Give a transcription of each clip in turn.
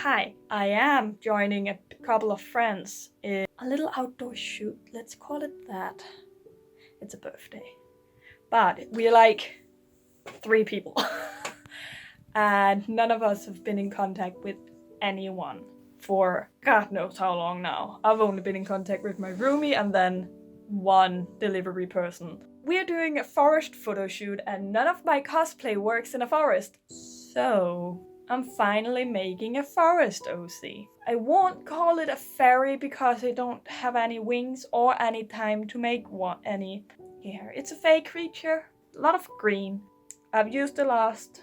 Hi, I am joining a couple of friends in a little outdoor shoot. Let's call it that. It's a birthday. But we're like 3 people. And none of us have been in contact with anyone for God knows how long now. I've only been in contact with my roomie and then one delivery person. We're doing a forest photo shoot and none of my cosplay works in a forest. So I'm finally making a forest OC. I won't call it a fairy because I don't have any wings or any time to make any. Here, it's a fake creature. A lot of green. I've used the last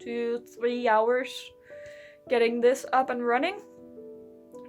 2-3 hours getting this up and running,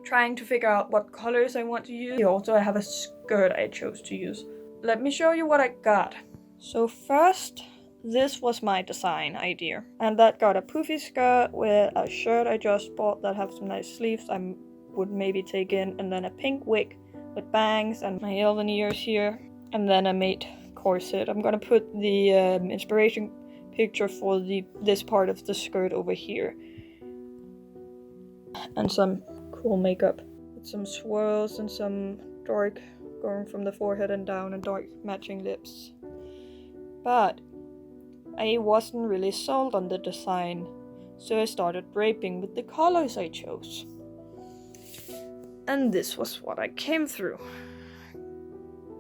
trying to figure out what colors I want to use. Also, I have a skirt I chose to use. Let me show you what I got. So first, this was my design idea, and that got a poofy skirt with a shirt I just bought that have some nice sleeves I would maybe take in, and then a pink wig with bangs and my elven ears here, and then a mate corset. I'm gonna put the inspiration picture for this part of the skirt over here, and some cool makeup with some swirls and some dark going from the forehead and down and dark matching lips. But I wasn't really sold on the design, so I started draping with the colors I chose. And this was what I came through.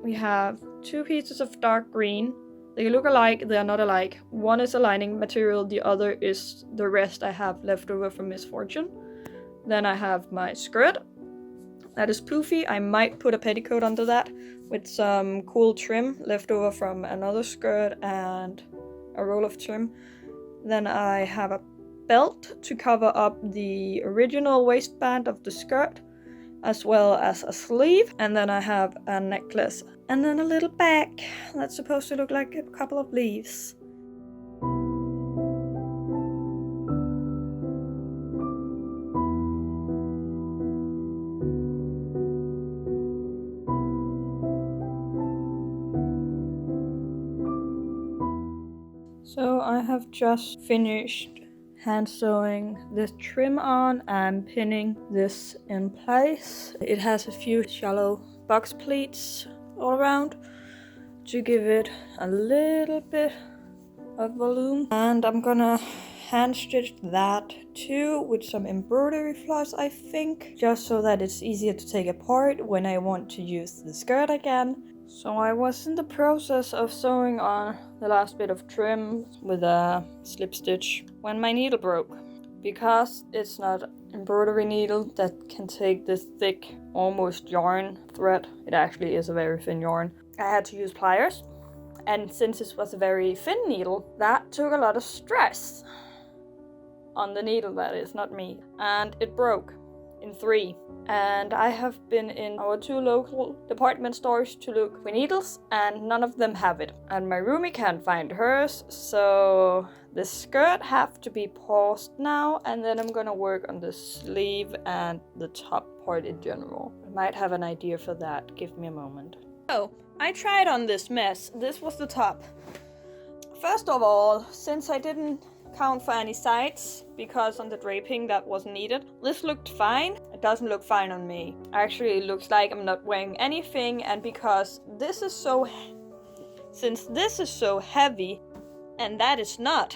We have 2 pieces of dark green. They look alike, they are not alike. One is a lining material, the other is the rest I have left over from Misfortune. Then I have my skirt. That is poofy. I might put a petticoat under that with some cool trim left over from another skirt and a roll of trim. Then I have a belt to cover up the original waistband of the skirt, as well as a sleeve. And then I have a necklace. And then a little bag that's supposed to look like a couple of leaves. So I have just finished hand sewing this trim on and pinning this in place. It has a few shallow box pleats all around to give it a little bit of volume. And I'm gonna hand stitch that too with some embroidery floss, I think, just so that it's easier to take apart when I want to use the skirt again. So I was in the process of sewing on the last bit of trim with a slip stitch when my needle broke. Because it's not an embroidery needle that can take this thick, almost yarn thread, it actually is a very thin yarn, I had to use pliers. And since this was a very thin needle, that took a lot of stress on the needle, that is, not me. And it broke in 3. And I have been in our 2 local department stores to look for needles, and none of them have it. And my roomie can't find hers, so the skirt have to be paused now, and then I'm gonna work on the sleeve and the top part in general. I might have an idea for that. Give me a moment. So, I tried on this mess. This was the top. First of all, since I didn't count for any sides, because on the draping that wasn't needed, this looked fine. It doesn't look fine on me. Actually, it looks like I'm not wearing anything, and because this is since this is so heavy and that is not,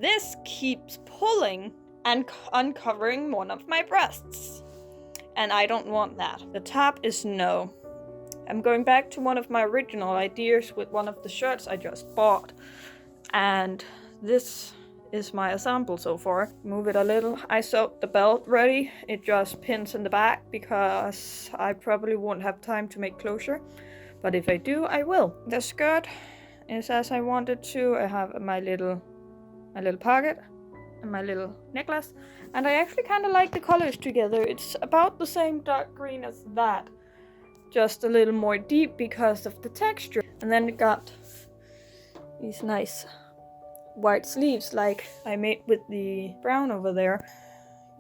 this keeps pulling and uncovering one of my breasts, and I don't want that. The top is no. I'm going back to one of my original ideas with one of the shirts I just bought, and this is my example so far. Move it a little. I sewed the belt ready. It just pins in the back because I probably won't have time to make closure, but if I do, I will. The skirt is as I wanted to. I have my little pocket and my little necklace, and I actually kind of like the colors together. It's about the same dark green as that, just a little more deep because of the texture. And then it got these nice white sleeves like I made with the brown over there.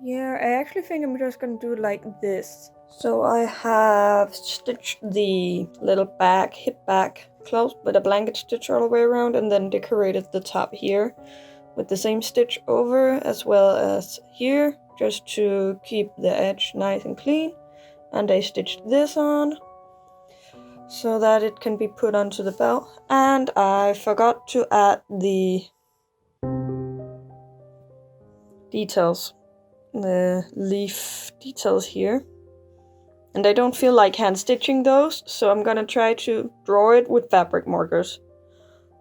Yeah, I actually think I'm just gonna do it like this. So I have stitched the little back, hip back closed with a blanket stitch all the way around, and then decorated the top here with the same stitch over, as well as here just to keep the edge nice and clean. And I stitched this on so that it can be put onto the belt. And I forgot to add the details, the leaf details here. And I don't feel like hand stitching those, so I'm gonna try to draw it with fabric markers.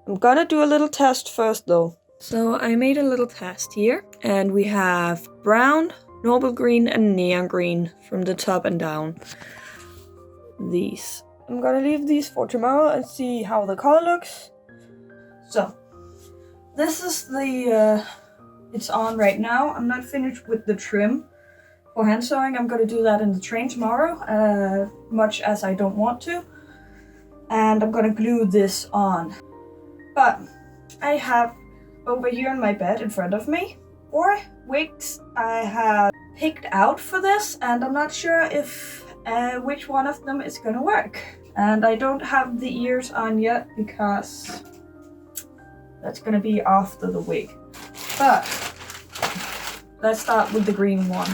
I'm gonna do a little test first though. So I made a little test here, and we have brown, noble green, and neon green from the top and down. These. I'm gonna leave these for tomorrow and see how the color looks. So, this is the, it's on right now. I'm not finished with the trim for hand sewing. I'm gonna do that in the train tomorrow, much as I don't want to. And I'm gonna glue this on. But I have over here on my bed in front of me 4 wigs I have picked out for this, and I'm not sure if which one of them is gonna work. And I don't have the ears on yet because that's gonna be after the wig. But let's start with the green one.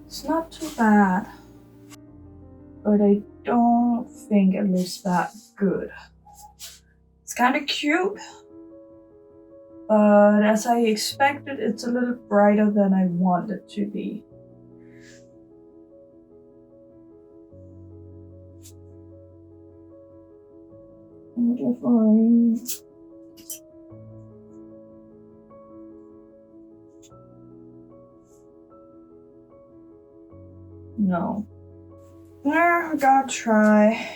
It's not too bad, but I don't think it looks that good. It's kind of cute, but as I expected, it's a little brighter than I want it to be. No. I gotta try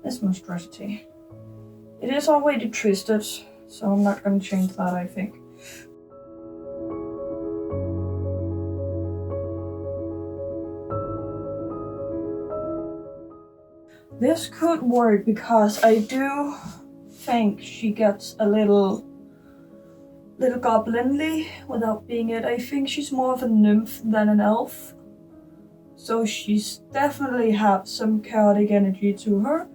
this monstrosity. It is already twisted, so I'm not gonna change that, I think. This could work because I do think she gets a little goblinly without being it. I think she's more of a nymph than an elf. So she's definitely have some chaotic energy to her.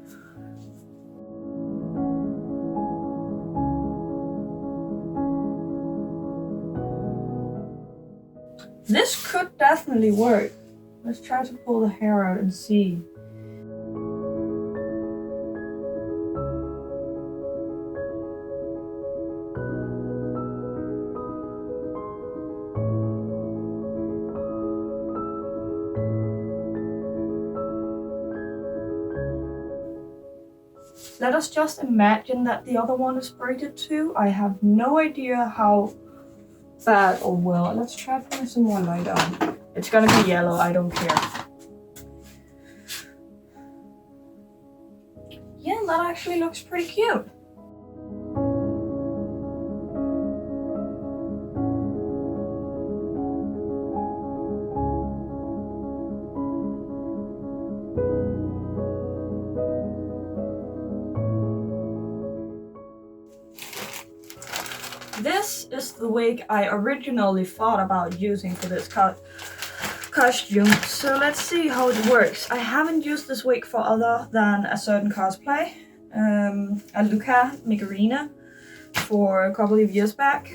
This could definitely work. Let's try to pull the hair out and see. Let us just imagine that the other one is braided too. I have no idea how bad or well. Let's try putting some more light on. It's gonna be yellow, I don't care. Yeah, that actually looks pretty cute. This is the wig I originally thought about using for this costume, so let's see how it works. I haven't used this wig for other than a certain cosplay, a Luca Migarina, for a couple of years back.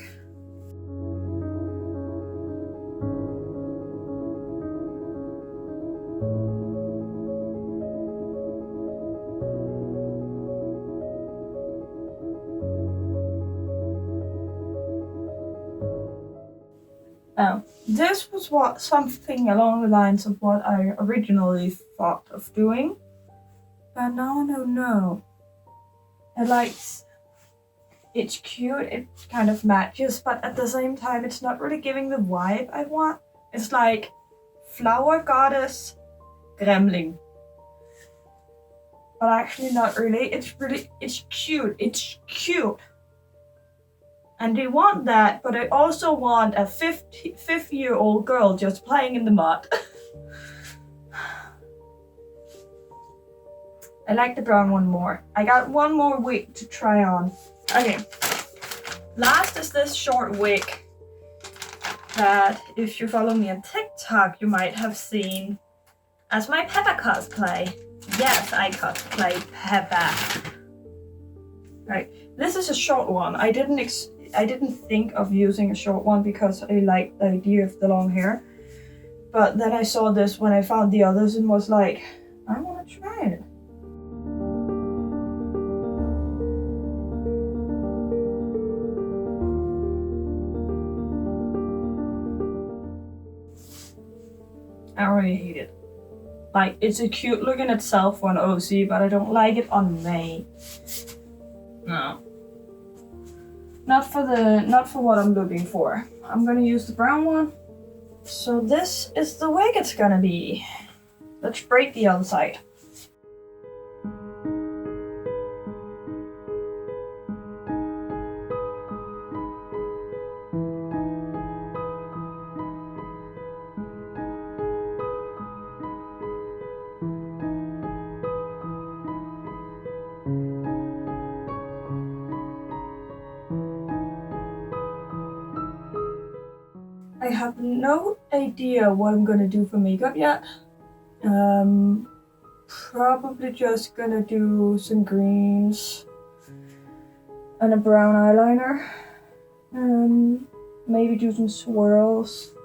This was something along the lines of what I originally thought of doing, but now I don't know. It's cute, it kind of matches, but at the same time it's not really giving the vibe I want. It's like flower goddess gremlin. But actually not really, it's cute, And I want that, but I also want a 50-year-old girl just playing in the mud. I like the brown one more. I got one more wig to try on. Okay. Last is this short wig that if you follow me on TikTok, you might have seen as my Peppa cosplay. Yes, I cosplay Peppa. Right. This is a short one. I didn't think of using a short one because I like the idea of the long hair. But then I saw this when I found the others and was like, I want to try it. I really hate it. Like, it's a cute look in itself on OC, but I don't like it on me. No. Not for what I'm looking for. I'm gonna use the brown one. So this is the wig it's gonna be. Let's braid the other side. I have no idea what I'm gonna do for makeup yet. Probably just gonna do some greens and a brown eyeliner. Maybe do some swirls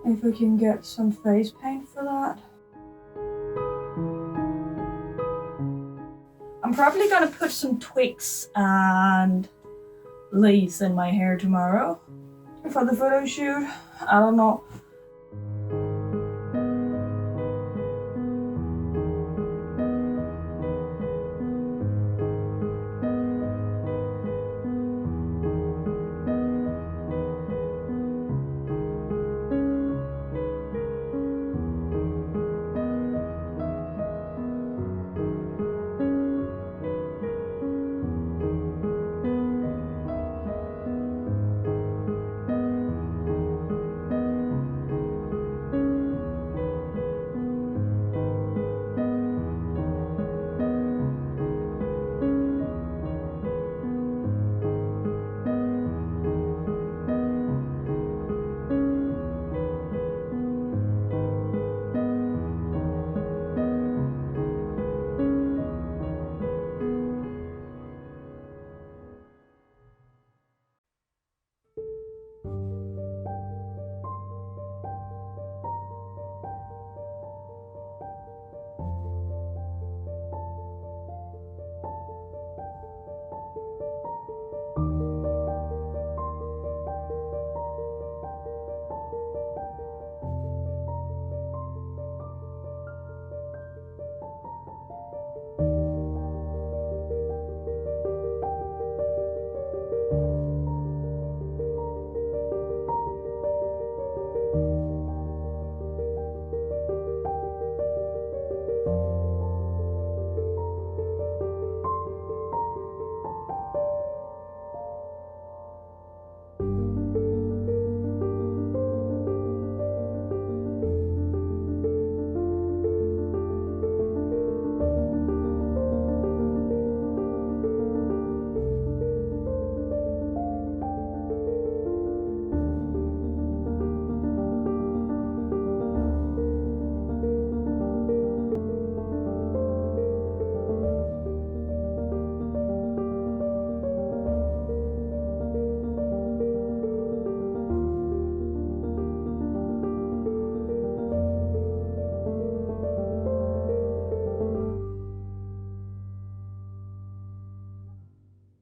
if I can get some face paint for that. I'm probably gonna put some twigs and lace in my hair tomorrow for the photo shoot. I don't know.